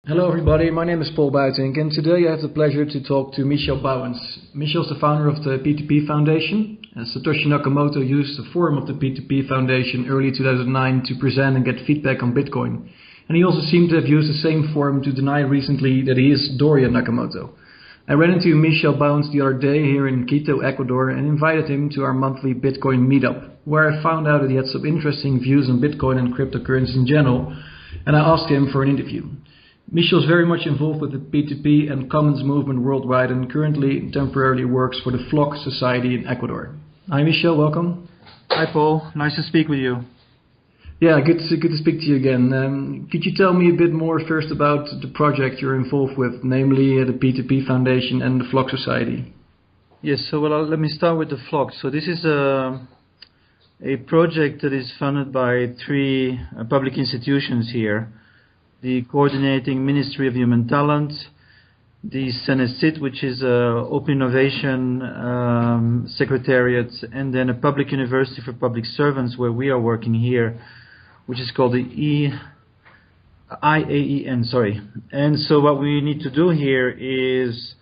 Hello everybody, my name is Paul Buitink and today I have the pleasure to talk to Michel Bauwens. Michel is the founder of the P2P Foundation. Satoshi Nakamoto used the forum of the P2P Foundation early 2009 to present and get feedback on Bitcoin. And he also seemed to have used the same forum to deny recently that he is Dorian Nakamoto. I ran into Michel Bauwens the other day here in Quito, Ecuador, and invited him to our monthly Bitcoin meetup, where I found out that he had some interesting views on Bitcoin and cryptocurrencies in general, and I asked him for an interview. Michel is very much involved with the P2P and Commons movement worldwide and currently temporarily works for the FLOK Society in Ecuador. Hi Michel, welcome. Hi Paul, nice to speak with you. Yeah, good to speak to you again. Could you tell me a bit more first about the project you're involved with, namely the P2P Foundation and the FLOK Society? Yes, so let me start with the FLOK. So this is a project that is funded by three public institutions here. The Coordinating Ministry of Human Talent, the CENESID, which is Open Innovation Secretariat, and then a public university for public servants where we are working here, which is called the IAEN, sorry. And so what we need to do here is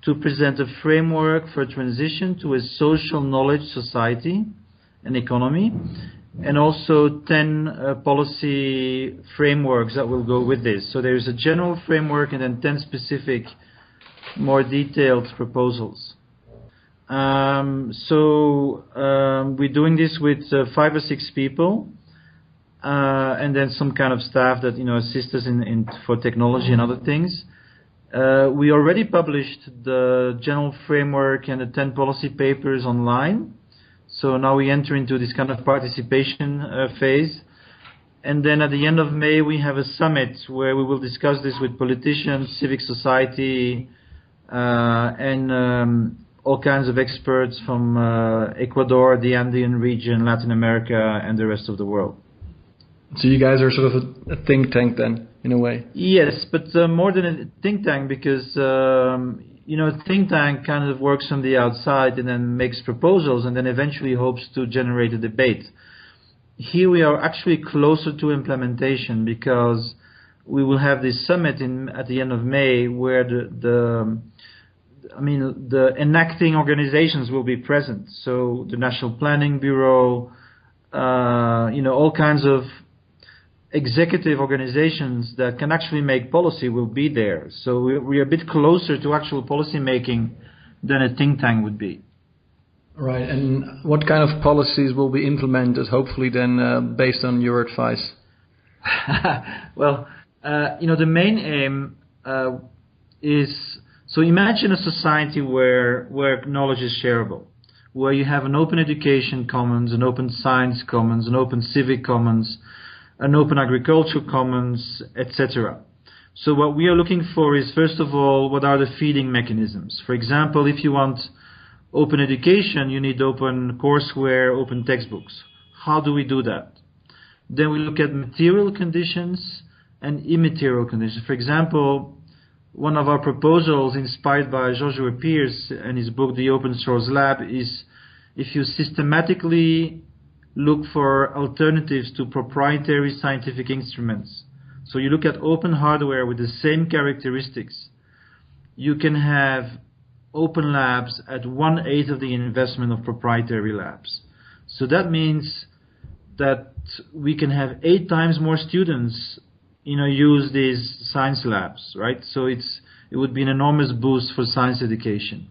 to present a framework for a transition to a social knowledge society and economy, and also 10 policy frameworks that will go with this. So there's a general framework and then 10 specific, more detailed proposals. We're doing this with 5 or 6 people, and then some kind of staff that assist us for technology and other things. We already published the general framework and the 10 policy papers online. So now we enter into this kind of participation phase. And then at the end of May, we have a summit where we will discuss this with politicians, civic society, and all kinds of experts from Ecuador, the Andean region, Latin America, and the rest of the world. So you guys are sort of a think tank then, in a way? Yes, but more than a think tank, because a think tank kind of works from the outside and then makes proposals and then eventually hopes to generate a debate. Here we are actually closer to implementation because we will have this summit at the end of May where the enacting organizations will be present. So the National Planning Bureau, all kinds of executive organizations that can actually make policy will be there. So we're a bit closer to actual policy making than a think tank would be. Right, and what kind of policies will be implemented, hopefully then based on your advice? Well, the main aim is, so imagine a society where knowledge is shareable, where you have an open education commons, an open science commons, an open civic commons, an open agriculture commons, etc. So what we are looking for is, first of all, what are the feeding mechanisms? For example, if you want open education, you need open courseware, open textbooks. How do we do that? Then we look at material conditions and immaterial conditions. For example, one of our proposals inspired by Joshua Pierce and his book, The Open Source Lab, is if you systematically look for alternatives to proprietary scientific instruments. So you look at open hardware with the same characteristics. You can have open labs at 1/8 of the investment of proprietary labs. So that means that we can have 8 times more students, use these science labs, right? So it would be an enormous boost for science education.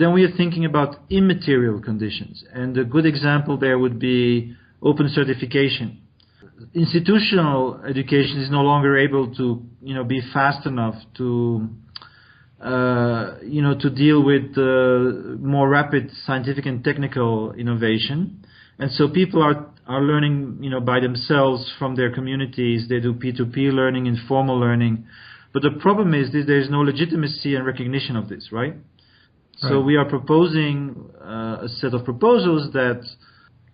Then we are thinking about immaterial conditions, and a good example there would be open certification. Institutional education is no longer able to, be fast enough to, to deal with more rapid scientific and technical innovation, and so people are learning, by themselves from their communities. They do P2P learning, informal learning, but the problem is that there is no legitimacy and recognition of this, right? So we are proposing a set of proposals that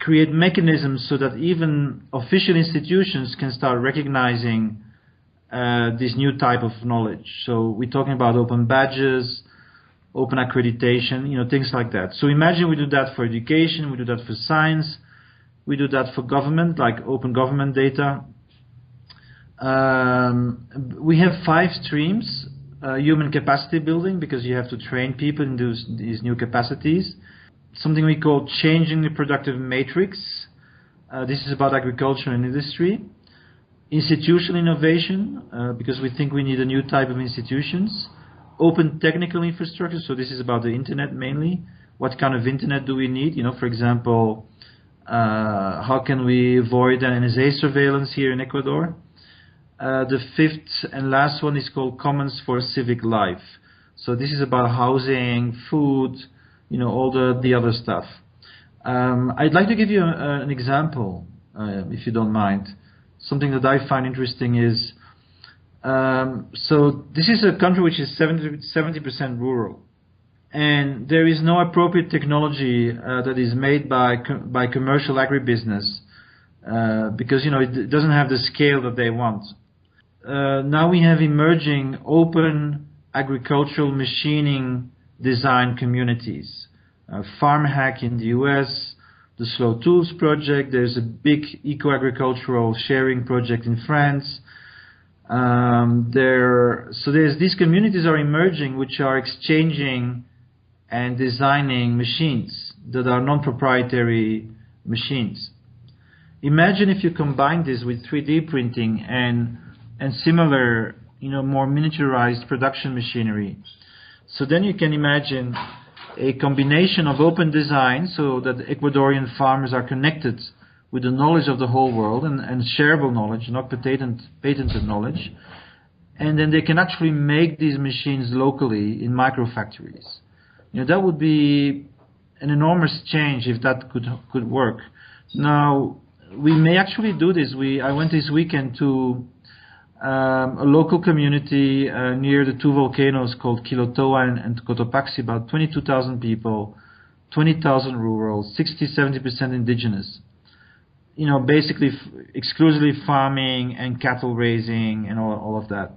create mechanisms so that even official institutions can start recognizing this new type of knowledge. So we're talking about open badges, open accreditation, things like that. So imagine we do that for education, we do that for science, we do that for government, like open government data. We have 5 streams. Human capacity building, because you have to train people in these new capacities. Something we call changing the productive matrix. This is about agriculture and industry. Institutional innovation, because we think we need a new type of institutions. Open technical infrastructure, so this is about the internet mainly. What kind of internet do we need? For example, how can we avoid an NSA surveillance here in Ecuador? The 5th and last one is called Commons for Civic Life. So this is about housing, food, all the other stuff. I'd like to give you an example, if you don't mind. Something that I find interesting is, so this is a country which is 70% rural. And there is no appropriate technology that is made by commercial agribusiness because, it doesn't have the scale that they want. Now we have emerging open agricultural machining design communities. Farm Hack in the US, the Slow Tools project, there's a big eco-agricultural sharing project in France. These communities are emerging which are exchanging and designing machines that are non-proprietary machines. Imagine if you combine this with 3D printing and similar, more miniaturized production machinery. So then you can imagine a combination of open design so that Ecuadorian farmers are connected with the knowledge of the whole world and shareable knowledge, not patented knowledge. And then they can actually make these machines locally in microfactories. That would be an enormous change if that could work. Now, we may actually do this. I went this weekend to a local community near the 2 volcanoes called Quilotoa and Cotopaxi, about 22,000 people, 20,000 rural, 60-70% indigenous. Basically exclusively farming and cattle raising and all of that.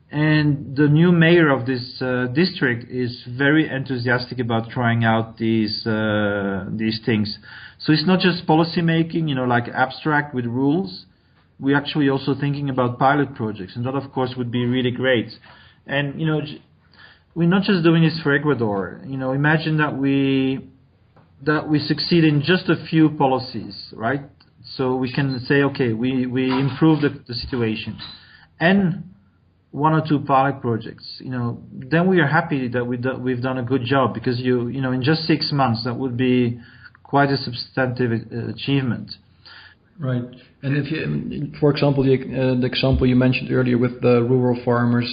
And the new mayor of this district is very enthusiastic about trying out these things. So it's not just policy making, like abstract with rules. We're actually also thinking about pilot projects, and that of course would be really great. And we're not just doing this for Ecuador. Imagine that we succeed in just a few policies, right? So we can say, okay, we improve the situation, and 1 or 2 pilot projects. Then we are happy that we've done a good job, because in just 6 months that would be quite a substantive achievement. Right. And if you, for example, the example you mentioned earlier with the rural farmers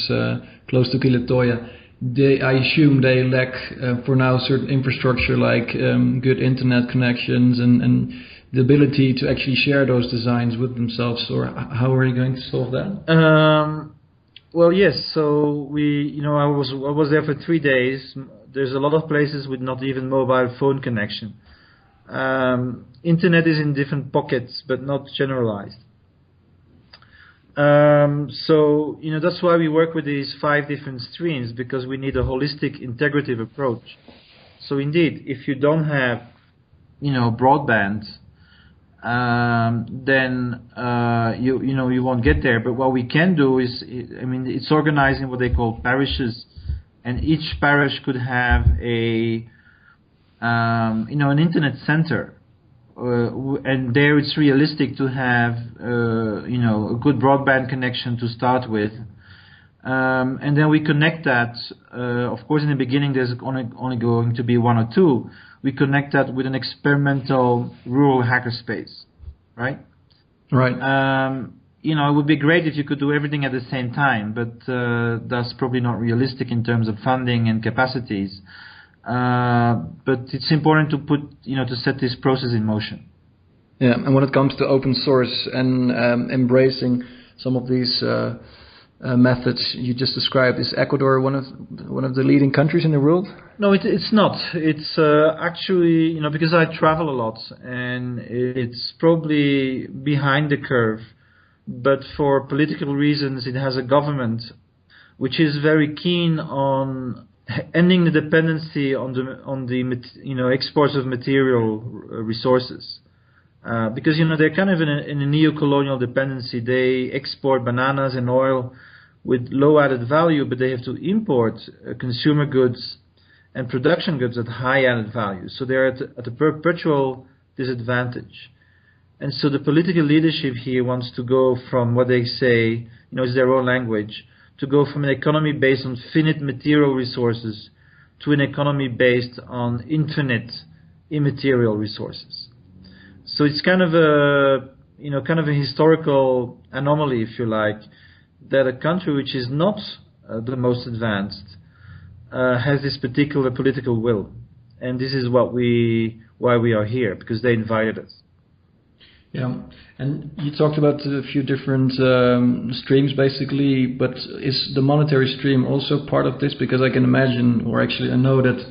close to Quilotoya, I assume they lack for now certain infrastructure like good internet connections and the ability to actually share those designs with themselves. Or how are you going to solve that? Well, yes. So I was there for 3 days. There's a lot of places with not even mobile phone connection. Internet is in different pockets, but not generalized. So that's why we work with these 5 different streams, because we need a holistic, integrative approach. So indeed, if you don't have, broadband, then you won't get there. But what we can do is, it's organizing what they call parishes, and each parish could have an internet center, and there it's realistic to have a good broadband connection to start with, and then we connect that. Of course, in the beginning, there's only going to be 1 or 2. We connect that with an experimental rural hackerspace, right? Right. It would be great if you could do everything at the same time, but that's probably not realistic in terms of funding and capacities. But it's important to set this process in motion. Yeah, and when it comes to open source and embracing some of these methods you just described, is Ecuador one of the leading countries in the world? No, it's not. It's actually, because I travel a lot, and it's probably behind the curve. But for political reasons, it has a government which is very keen on ending the dependency on the exports of material resources. because they're kind of in a neo-colonial dependency. They export bananas and oil with low added value, but they have to import consumer goods and production goods at high added value. So they're at a perpetual disadvantage. And so the political leadership here wants to go from what they say, is their own language, to go from an economy based on finite material resources to an economy based on infinite immaterial resources. So it's kind of a historical anomaly, if you like, that a country which is not the most advanced has this particular political will, and this is why we are here, because they invited us. Yeah, and you talked about a few different streams, basically, but is the monetary stream also part of this? Because I can imagine, or actually I know that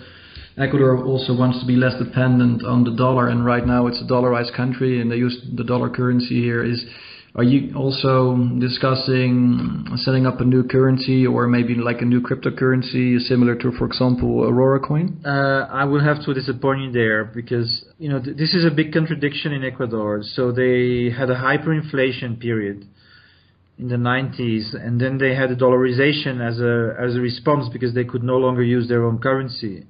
Ecuador also wants to be less dependent on the dollar, and right now it's a dollarized country, and they use the dollar currency here. Are you also discussing setting up a new currency, or maybe like a new cryptocurrency similar to, for example, Aurora coin? I will have to disappoint you there, because this is a big contradiction in Ecuador. So they had a hyperinflation period in the 90s, and then they had a dollarization as a response because they could no longer use their own currency.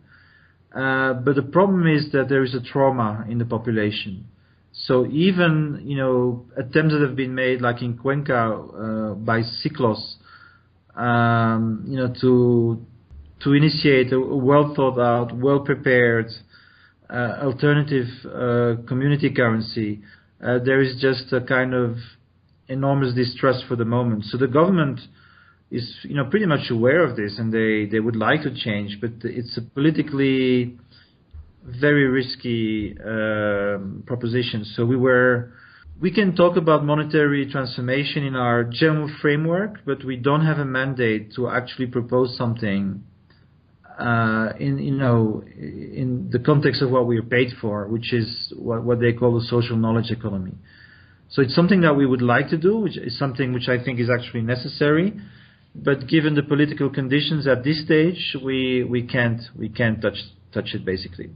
But the problem is that there is a trauma in the population. So even attempts that have been made, like in Cuenca by Ciclos, to initiate a well thought out, well prepared alternative community currency, there is just a kind of enormous distrust for the moment. So the government is pretty much aware of this, and they would like to change, but it's a politically very risky proposition. So we can talk about monetary transformation in our general framework, but we don't have a mandate to actually propose something in the context of what we are paid for, which is what they call the social knowledge economy. So it's something that we would like to do, which is something which I think is actually necessary. But given the political conditions at this stage, we can't touch it basically.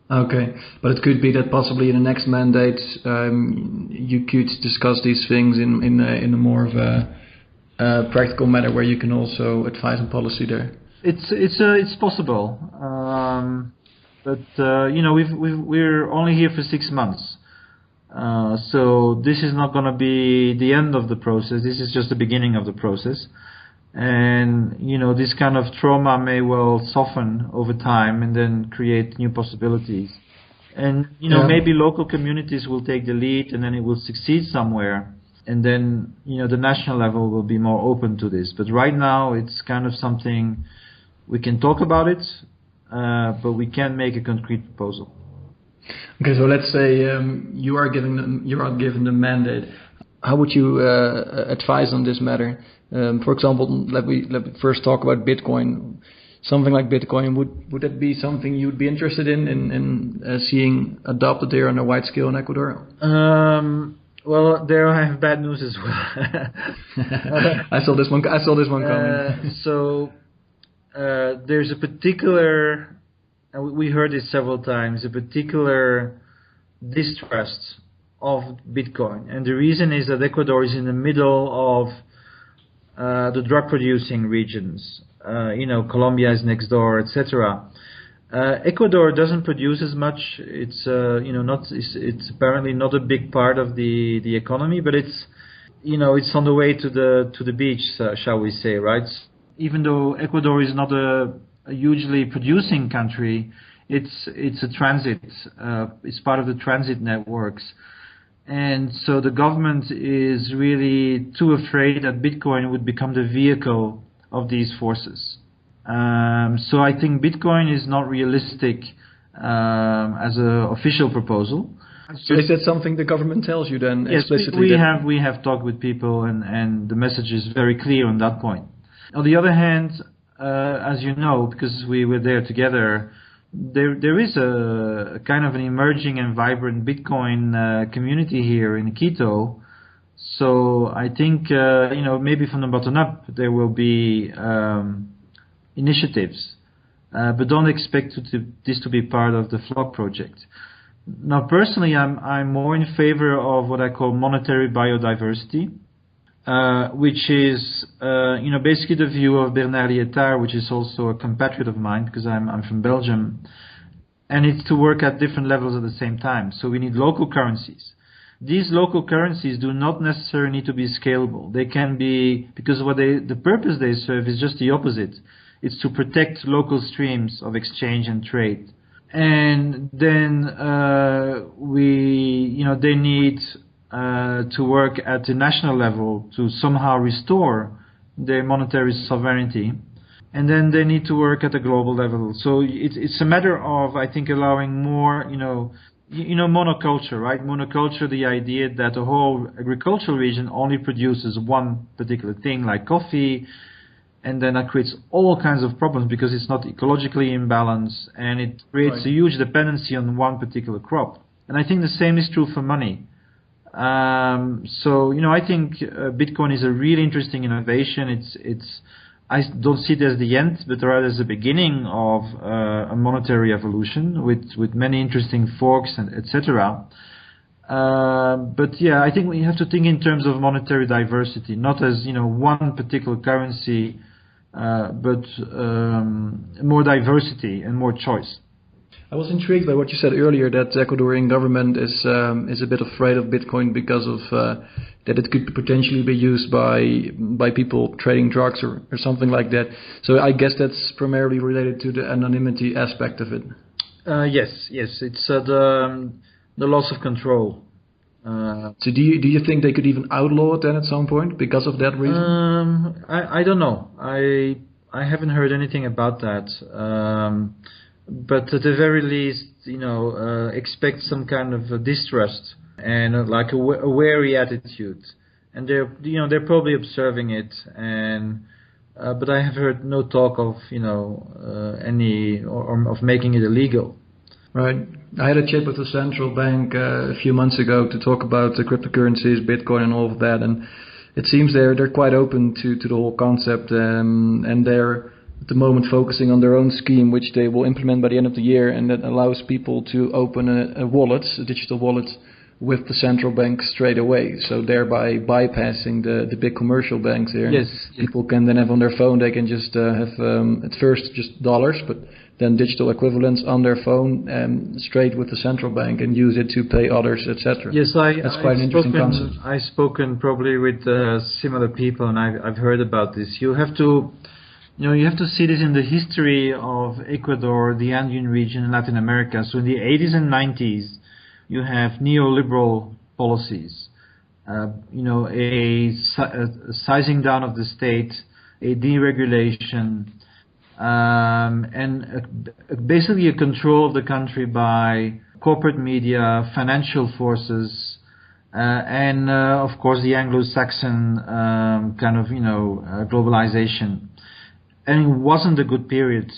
Okay, but it could be that possibly in the next mandate you could discuss these things in a more of a practical manner, where you can also advise on policy there. It's possible, but we're only here for 6 months, so this is not going to be the end of the process. This is just the beginning of the process. And this kind of trauma may well soften over time and then create new possibilities. And maybe local communities will take the lead, and then it will succeed somewhere. And then the national level will be more open to this. But right now it's kind of something we can talk about it, but we can't make a concrete proposal. Okay, so let's say you are given the mandate. How would you advise on this matter? For example, let me first talk about Bitcoin. Something like Bitcoin, would that be something you'd be interested in seeing adopted there on a wide scale in Ecuador? Well, there I have bad news as well. I saw this one coming. So there's a particular, we heard this several times, a particular distrust of Bitcoin, and the reason is that Ecuador is in the middle of the drug-producing regions. Colombia is next door, etc. Ecuador doesn't produce as much. It's it's apparently not a big part of the economy, but it's on the way to the beach, shall we say, right? Even though Ecuador is not a hugely producing country, it's a transit. It's part of the transit networks. And so the government is really too afraid that Bitcoin would become the vehicle of these forces. So I think Bitcoin is not realistic as an official proposal. So is that something the government tells you then explicitly? Yes, we have talked with people, and the message is very clear on that point. On the other hand, as you know, because we were there together, there is a kind of an emerging and vibrant Bitcoin community here in Quito. So I think maybe from the bottom up there will be initiatives, but don't expect this to be part of the FLOK project. Now, personally, I'm more in favor of what I call monetary biodiversity, which is basically the view of Bernard Lietaert, which is also a compatriot of mine because I'm from Belgium, and it's to work at different levels at the same time. So we need local currencies. These local currencies do not necessarily need to be scalable. They can be, because the purpose they serve is just the opposite. It's to protect local streams of exchange and trade. And then they need to work at the national level to somehow restore their monetary sovereignty. And then they need to work at the global level. So it's a matter of, I think, allowing more, monoculture, right? Monoculture, the idea that a whole agricultural region only produces one particular thing, like coffee, and then that creates all kinds of problems because it's not ecologically imbalanced, and it creates a huge dependency on one particular crop. And I think the same is true for money. I think Bitcoin is a really interesting innovation. I don't see it as the end, but rather as the beginning of a monetary evolution with many interesting forks and etc. I think we have to think in terms of monetary diversity, not as one particular currency, but more diversity and more choice. I was intrigued by what you said earlier, that the Ecuadorian government is a bit afraid of Bitcoin because of that it could potentially be used by people trading drugs or something like that. So I guess that's primarily related to the anonymity aspect of it. Yes, it's the loss of control. So do you think they could even outlaw it then at some point because of that reason? I don't know. I haven't heard anything about that. But at the very least, expect some kind of a distrust and like a wary attitude. And they're probably observing it. But I have heard no talk of of making it illegal. Right. I had a chat with the central bank a few months ago to talk about the cryptocurrencies, Bitcoin, and all of that. And it seems they're quite open to the whole concept, and they're at the moment focusing on their own scheme, which they will implement by the end of the year, and that allows people to open a wallet, a digital wallet, with the central bank straight away. So thereby bypassing the big commercial banks here. Yes. People can then have on their phone, they can just have at first just dollars, but then digital equivalents on their phone straight with the central bank and use it to pay others, etc. Yes, that's quite an interesting concept. I've spoken probably with similar people, and I've heard about this. You have to see this in the history of Ecuador, the Andean region, and Latin America. So in the 80s and 90s, you have neoliberal policies, a sizing down of the state, a deregulation, and basically a control of the country by corporate media, financial forces, and of course the Anglo-Saxon globalization. And it wasn't a good period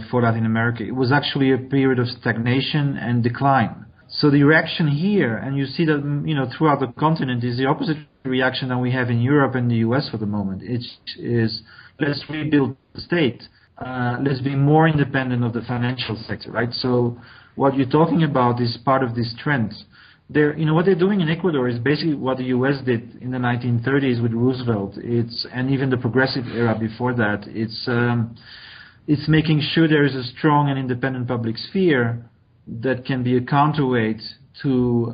for Latin America. It was actually a period of stagnation and decline. So the reaction here, and you see that throughout the continent, is the opposite reaction that we have in Europe and the US for the moment. It is let's rebuild the state. Let's be more independent of the financial sector, right? So what you're talking about is part of this trend. What they're doing in Ecuador is basically what the US did in the 1930s with Roosevelt. And even the progressive era before that. It's making sure there is a strong and independent public sphere that can be a counterweight to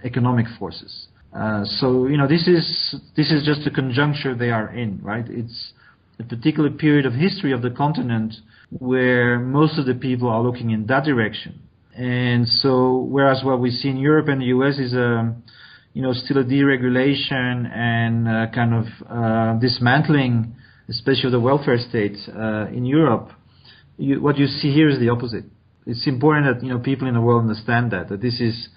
economic forces. This is just the conjuncture they are in, right? It's a particular period of history of the continent where most of the people are looking in that direction. And so, whereas what we see in Europe and the US is still a deregulation and dismantling, especially of the welfare state in Europe, what you see here is the opposite. It's important that people in the world understand that this is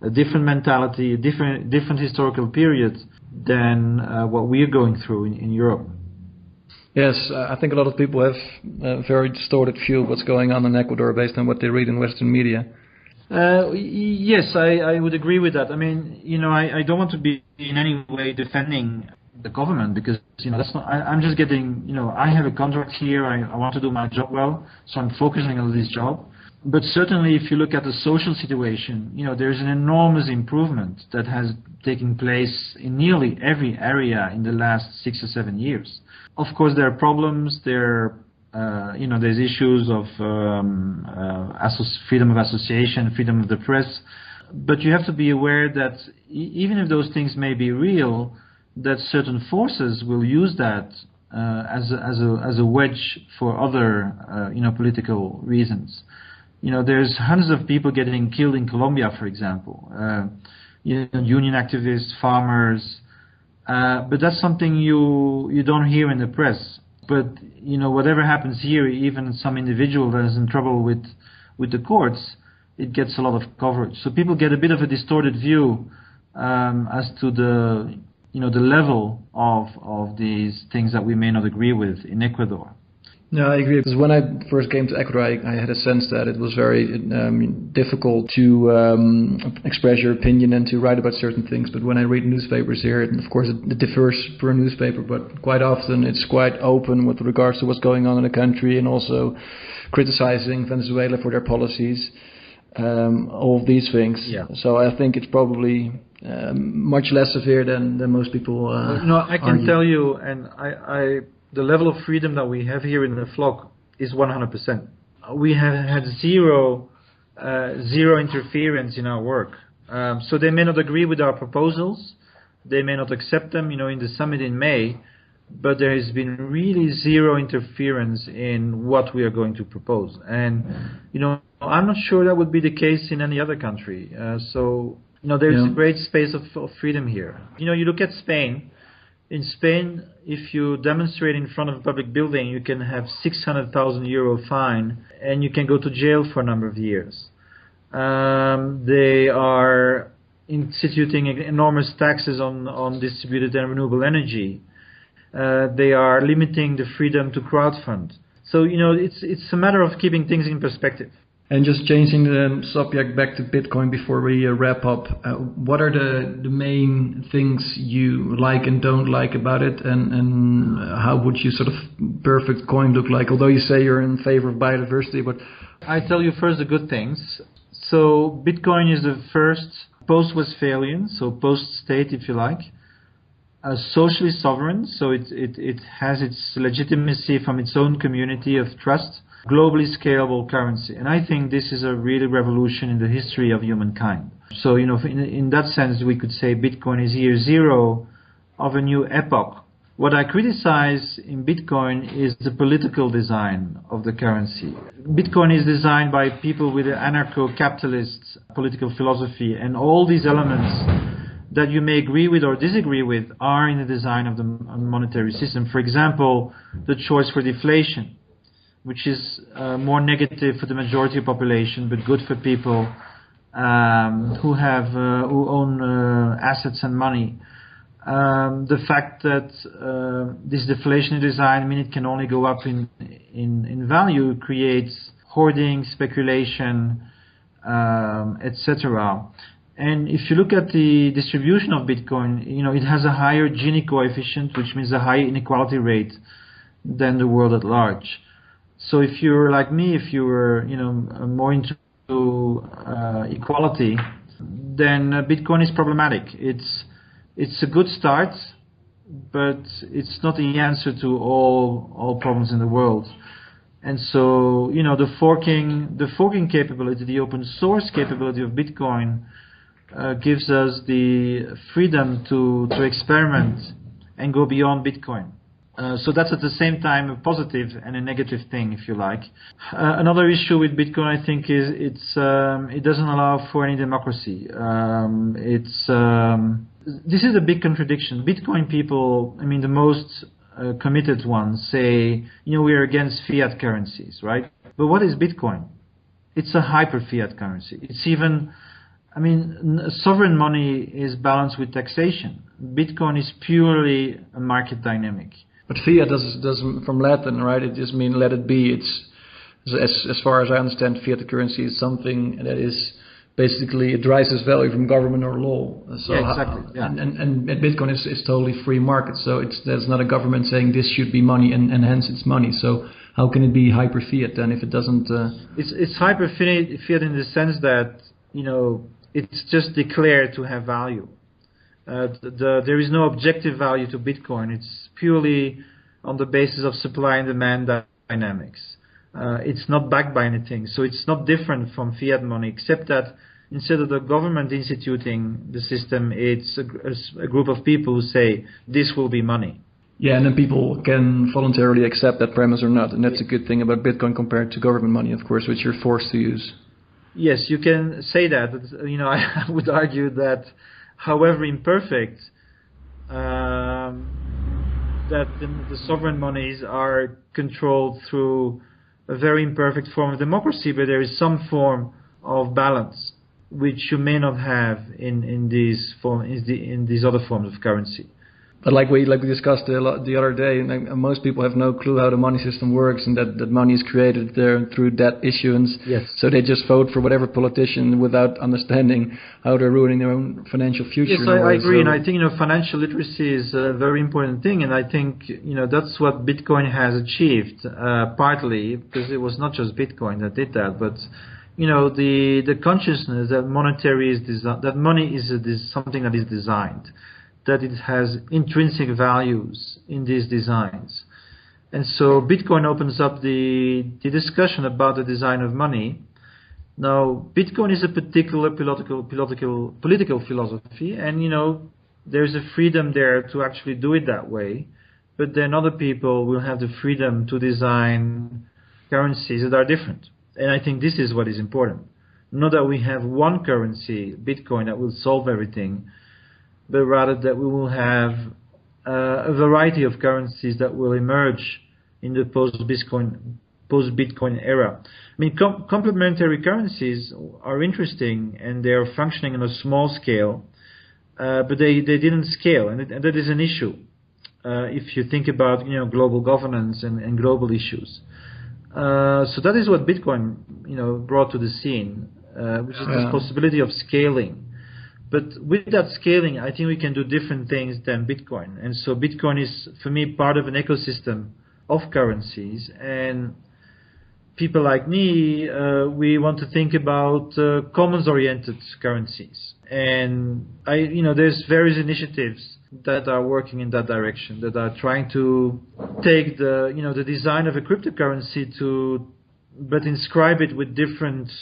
a different mentality, a different historical period than what we are going through in Europe. Yes, I think a lot of people have a very distorted view of what's going on in Ecuador based on what they read in Western media. Yes, I would agree with that. I mean, I don't want to be in any way defending the government because, that's not. I'm just getting, I have a contract here. I want to do my job well, so I'm focusing on this job. But certainly, if you look at the social situation, there's an enormous improvement that has taken place in nearly every area in the last 6 or 7 years. Of course, there are problems. There's issues of freedom of association, freedom of the press. But you have to be aware that even if those things may be real, that certain forces will use that as a wedge for other political reasons. There's hundreds of people getting killed in Colombia, for example. Union activists, farmers, but that's something you don't hear in the press. But whatever happens here, even some individual that is in trouble with the courts, it gets a lot of coverage. So people get a bit of a distorted view as to the level of these things that we may not agree with in Ecuador. No, I agree. Because when I first came to Ecuador, I had a sense that it was very difficult to express your opinion and to write about certain things. But when I read newspapers here, and of course it differs per newspaper, but quite often it's quite open with regards to what's going on in the country and also criticizing Venezuela for their policies, all of these things. Yeah. So I think it's probably much less severe than most people I can tell you, and the level of freedom that we have here in the FLOK is 100%. We have had zero interference in our work. So they may not agree with our proposals, they may not accept them, in the summit in May, but there has been really zero interference in what we are going to propose. And, I'm not sure that would be the case in any other country. There's a great space of freedom here. You look at Spain. In Spain, if you demonstrate in front of a public building, you can have 600,000 euro fine, and you can go to jail for a number of years. They are instituting enormous taxes on distributed and renewable energy. They are limiting the freedom to crowdfund. So, it's a matter of keeping things in perspective. And just changing the subject back to Bitcoin before we wrap up, what are the main things you like and don't like about it, and how would you sort of perfect coin look like? Although you say you're in favor of biodiversity, but I tell you first the good things. So Bitcoin is the first post-Westphalian, so post-state, if you like, socially sovereign. So it has its legitimacy from its own community of trust. Globally scalable currency. And I think this is a really revolution in the history of humankind. So, in that sense, we could say Bitcoin is year zero of a new epoch. What I criticize in Bitcoin is the political design of the currency. Bitcoin is designed by people with an anarcho-capitalist political philosophy, and all these elements that you may agree with or disagree with are in the design of the monetary system. For example, the choice for deflation, which is more negative for the majority of population, but good for people who own assets and money. The fact that this deflationary design, it can only go up in value, creates hoarding, speculation, etc. And if you look at the distribution of Bitcoin, it has a higher Gini coefficient, which means a higher inequality rate than the world at large. So if you're like me, if you were, more into equality, then Bitcoin is problematic. It's a good start, but it's not the answer to all problems in the world. And so, the forking capability, the open source capability of Bitcoin gives us the freedom to experiment and go beyond Bitcoin. So that's at the same time a positive and a negative thing, if you like. Another issue with Bitcoin, I think, is it doesn't allow for any democracy. This is a big contradiction. Bitcoin people, the most committed ones say, we are against fiat currencies, right? But what is Bitcoin? It's a hyper fiat currency. It's even, sovereign money is balanced with taxation. Bitcoin is purely a market dynamic. But fiat doesn't from Latin, right? It just means let it be. It's as far as I understand, fiat currency is something that is basically it derives its value from government or law. So yeah, exactly. Yeah. And Bitcoin is totally free market. So there's not a government saying this should be money and hence it's money. So how can it be hyper fiat then if it doesn't? It's hyper fiat in the sense that it's just declared to have value. There is no objective value to Bitcoin. It's purely on the basis of supply and demand dynamics. It's not backed by anything, so it's not different from fiat money, except that instead of the government instituting the system, it's a group of people who say this will be money. Yeah, and then people can voluntarily accept that premise or not, and that's a good thing about Bitcoin compared to government money, of course, which you're forced to use. Yes, you can say that. But, I would argue that, however imperfect, that the sovereign monies are controlled through a very imperfect form of democracy, but there is some form of balance which you may not have in these other forms of currency. But like we discussed the other day, most people have no clue how the money system works, and that money is created there through debt issuance. Yes. So they just vote for whatever politician without understanding how they're ruining their own financial future. Yes, I agree, and I think financial literacy is a very important thing, and I think that's what Bitcoin has achieved partly, because it was not just Bitcoin that did that, but the consciousness that money is something that is designed, that it has intrinsic values in these designs. And so Bitcoin opens up the discussion about the design of money. Now, Bitcoin is a particular political philosophy, and there's a freedom there to actually do it that way, but then other people will have the freedom to design currencies that are different. And I think this is what is important. Not that we have one currency, Bitcoin, that will solve everything, but rather that we will have a variety of currencies that will emerge in the post-Bitcoin era. I mean, complementary currencies are interesting, and they are functioning on a small scale, but they didn't scale, and that is an issue if you think about global governance and global issues. So that is what Bitcoin brought to the scene, which is this possibility of scaling. But with that scaling, I think we can do different things than Bitcoin. And so Bitcoin is, for me, part of an ecosystem of currencies. And people like me, we want to think about commons-oriented currencies. And there's various initiatives that are working in that direction, that are trying to take the design of a cryptocurrency but inscribe it with different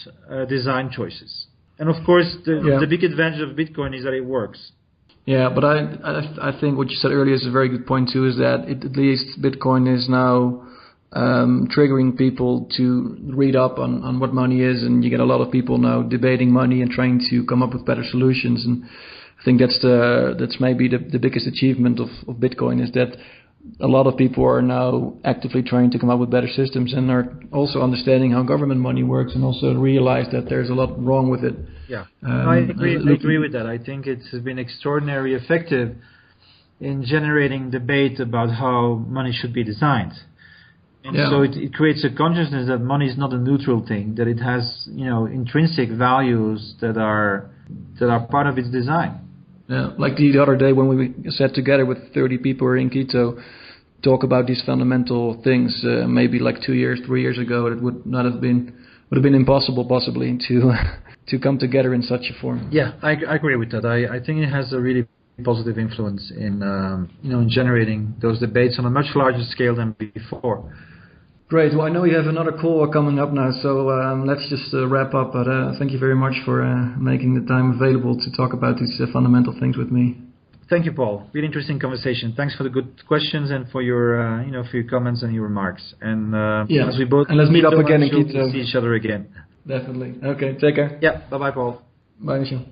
design choices. And of course, the big advantage of Bitcoin is that it works. Yeah, but I think what you said earlier is a very good point too, is that at least Bitcoin is now triggering people to read up on what money is, and you get a lot of people now debating money and trying to come up with better solutions. And I think that's maybe the biggest achievement of Bitcoin, is that a lot of people are now actively trying to come up with better systems and are also understanding how government money works, and also realize that there's a lot wrong with it. Yeah, I agree with that. I think it's been extraordinarily effective in generating debate about how money should be designed. And so it creates a consciousness that money is not a neutral thing, that it has intrinsic values that are part of its design. Yeah, like the other day when we sat together with 30 people in Quito, talk about these fundamental things. Maybe like 3 years ago, it would have been impossible possibly to come together in such a form. Yeah, I agree with that. I think it has a really positive influence in in generating those debates on a much larger scale than before. Great. Well, I know you have another call coming up now, so let's just wrap up. But thank you very much for making the time available to talk about these fundamental things with me. Thank you, Paul. Really interesting conversation. Thanks for the good questions and for your for your comments and your remarks. And as we both let's meet up again in Quito. We'll see each other again. Definitely. Okay. Take care. Yeah. Bye, Paul. Bye, Michel.